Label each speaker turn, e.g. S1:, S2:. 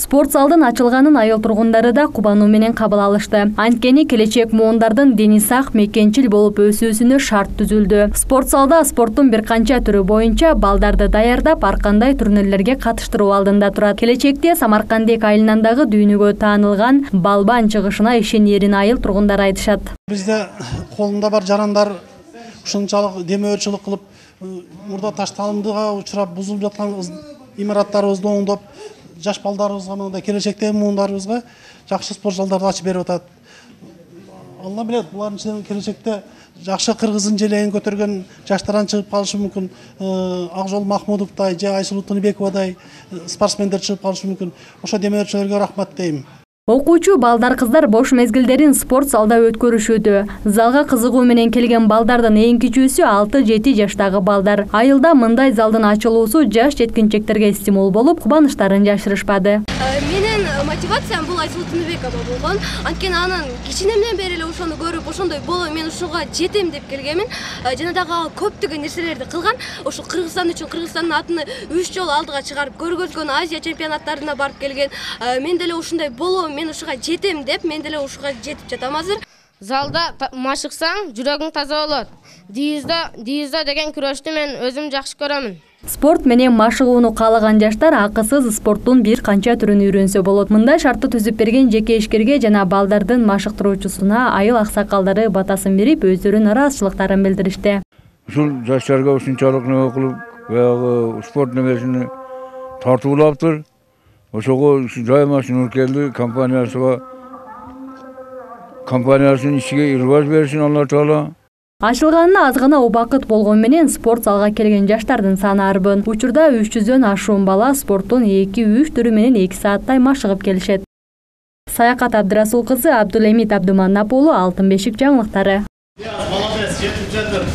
S1: Спорт залдын ачылганын айыл тургундары да кубануу менен кабыл алышты. Анткени келечек муундардын дени сак, мекенчил болуп өсүүсүнө шарт түзүлдү. Спорт залда спорттун бир канча түрү боюнча балдарды даярдап, ар кандай турнирлерге катыштыруу алдында турат. Келечекте Самаркандек айылындагы дүйнөгө таанылган балбан чыгышына ишенерин айыл тургундары айтышат.
S2: Бизде колунда бар жарандар ушунчалык демөөрчүлүк кылып, мурда таш талымдыга учурап бузулуп жаткан имараттарыбызды оңдоп, жаш балдарыбызга, мындай келечектеги муундарыбызга жакшы спорт залдарды ачып берип атат. Алла билет, булардын ичинен келечекте жакшы кыргыздын желегин көтөргөн жаштардан чыгып калышы мүмкүн. Акжол Махмудовдай же Айсулуу Тунибековадай спортсмендер чыгып калышы мүмкүн. Ошо демөөрчүлөргө рахмат дейм.
S1: Окуучу балдар кыздар бош мезгилдерин спорт залда өткөрүшүүдө. Залга кызыгуу менен келген балдардын эң кичүүсү 6-7 жаштагы балдар. Айылда мындай залдын ачылуусу жаш жеткинчектерге стимул болуп, кубанычтарын жашырышпады.
S3: Менин мотивациям бул Айсулуу Тунибекова болгон. Анткени анын кичинемден бери эле ошону көрүп, ошондой болом, мен ушуга жетем деп келгенмин. Жана дагы көптөгөн нерселерди кылган. Ошо Кыргызстан үчүн Кыргызстандын атын 3 жолу алдыга чыгарып көргөзгөн, Азия чемпионаттарына барып келген. Мен деле ушундай болом, мен ушуга жетем деп, мен деле ушуга жетип жатам азыр.
S4: Залда машыксаң, жүрөгүң таза болот. Диизда деген күрөштү мен өзүм жакшы көрөмүн.
S1: Спорт менен машыгууну каалаган жаштар акысыз спорттун бир канча түрүн үйрөнсө болот. Мындай шартты түзүп берген жеке ишкерге жана балдардын машыктыруучусуна айыл аксакалдары батасын берип, өздөрүнүн ыраазычылыктарын билдиришти.
S5: Ушул жаштарга ушунчалык неме кылып, баягы спорт немесини тартуулаптыр. Ошого жайма Нуркелди компаниясынын ишиге илбаз берсин Алла Таала.
S1: Ачылганына аз гана убакыт болгон менен спорт залга келген жаштардын саны арбын. Учурда 300дөн ашуун бала спорттун 2-3 түрү менен 2 сааттай машыгып келишет. Саякат Абдырасул кызы, Абдулемит Абдуманап уулу, Алтын бешик жаңылыктары.
S2: Молодец, жетип жатыр.